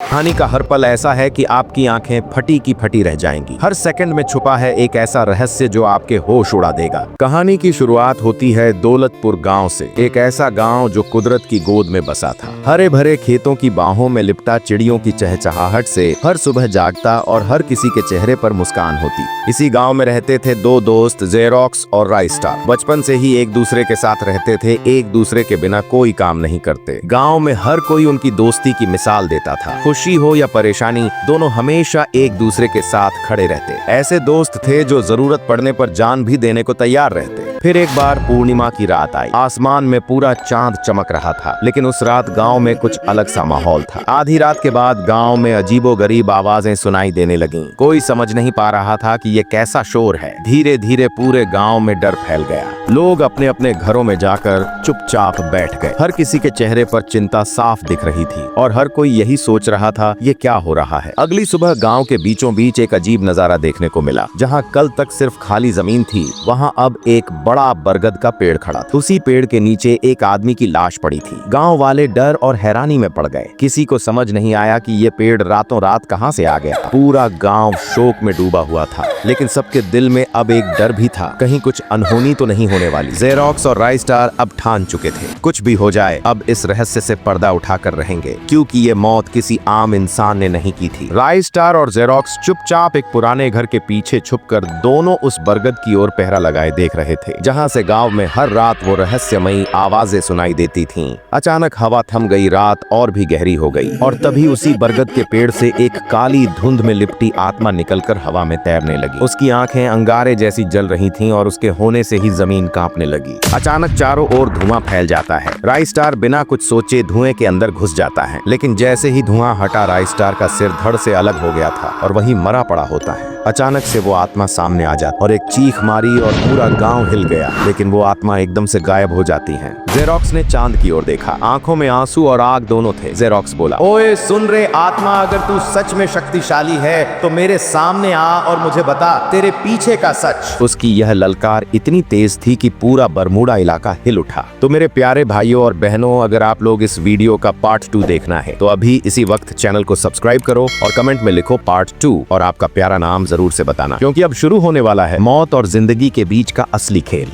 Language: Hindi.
कहानी का हर पल ऐसा है कि आपकी आंखें फटी की फटी रह जाएंगी। हर सेकंड में छुपा है एक ऐसा रहस्य जो आपके होश उड़ा देगा। कहानी की शुरुआत होती है दौलतपुर गांव से। एक ऐसा गांव जो कुदरत की गोद में बसा था। हरे भरे खेतों की बाहों में लिपटा चिड़ियों की चहचहाहट से हर सुबह जागता और हर किसी के चेहरे पर मुस्कान होती। इसी गाँव में रहते थे दो दोस्त, जेरोक्स और राइस्टार। बचपन से ही एक दूसरे के साथ रहते थे, एक दूसरे के बिना कोई काम नहीं करते। गाँव में हर कोई उनकी दोस्ती की मिसाल देता था। खुशी हो या परेशानी, दोनों हमेशा एक दूसरे के साथ खड़े रहते। ऐसे दोस्त थे जो जरूरत पड़ने पर जान भी देने को तैयार रहते। फिर एक बार पूर्णिमा की रात आई। आसमान में पूरा चांद चमक रहा था, लेकिन उस रात गांव में कुछ अलग सा माहौल था। आधी रात के बाद गांव में अजीबोगरीब आवाजें सुनाई देने लगीं। कोई समझ नहीं पा रहा था कि ये कैसा शोर है। धीरे धीरे पूरे गांव में डर फैल गया। लोग अपने अपने घरों में जाकर चुपचाप बैठ गए। हर किसी के चेहरे पर चिंता साफ दिख रही थी और हर कोई यही सोच रहा था, ये क्या हो रहा है। अगली सुबह गांव के बीचों बीच एक अजीब नजारा देखने को मिला। जहां कल तक सिर्फ खाली जमीन थी, वहां अब एक बड़ा बरगद का पेड़ खड़ा था। उसी पेड़ के नीचे एक आदमी की लाश पड़ी थी। गांव वाले डर और हैरानी में पड़ गए। किसी को समझ नहीं आया कि ये पेड़ रातों रात कहां से आ गया। पूरा गांव शोक में डूबा हुआ था, लेकिन सबके दिल में अब एक डर भी था, कहीं कुछ अनहोनी तो नहीं होने वाली। जेरोक्स और राइस्टार अब ठान चुके थे, कुछ भी हो जाए अब इस रहस्य से पर्दा उठाकर रहेंगे, क्योंकि ये मौत किसी आम इंसान ने नहीं की थी। राइस्टार और जेरोक्स चुपचाप एक पुराने घर के पीछे छुपकर दोनों उस बरगद की ओर पहरा लगाए देख रहे थे, जहां से गांव में हर रात वो रहस्यमयी आवाजें सुनाई देती थीं। अचानक हवा थम गई, रात और भी गहरी हो गई और तभी उसी बरगद के पेड़ से एक काली धुंध में लिपटी आत्मा निकलकर हवा में तैरने लगी। उसकी आंखें अंगारे जैसी जल रही थीं और उसके होने से ही जमीन कांपने लगी। अचानक चारों ओर धुआं फैल जाता है। राइस्टार बिना कुछ सोचे धुएं के अंदर घुस जाता है, लेकिन जैसे ही धुआं हटा, राइस्टार का सिर धड़ से अलग हो गया था और वहीं मरा पड़ा होता है। अचानक से वो आत्मा सामने आ जाती और एक चीख मारी और पूरा गांव हिल गया, लेकिन वो आत्मा एकदम से गायब हो जाती है। जेरोक्स ने चांद की ओर देखा। आंखों में आंसू और आग दोनों थे। जेरोक्स बोला, ओए सुन रे आत्मा, अगर तू सच में शक्तिशाली है तो मेरे सामने आ और मुझे बता तेरे पीछे का सच। उसकी यह ललकार इतनी तेज थी कि पूरा बरमूडा इलाका हिल उठा। तो मेरे प्यारे भाइयों और बहनों, अगर आप लोग इस वीडियो का पार्ट 2 देखना है तो अभी इसी वक्त चैनल को सब्सक्राइब करो और कमेंट में लिखो पार्ट 2 और आपका प्यारा नाम जरूर से बताना, क्योंकि अब शुरू होने वाला है मौत और जिंदगी के बीच का असली खेल।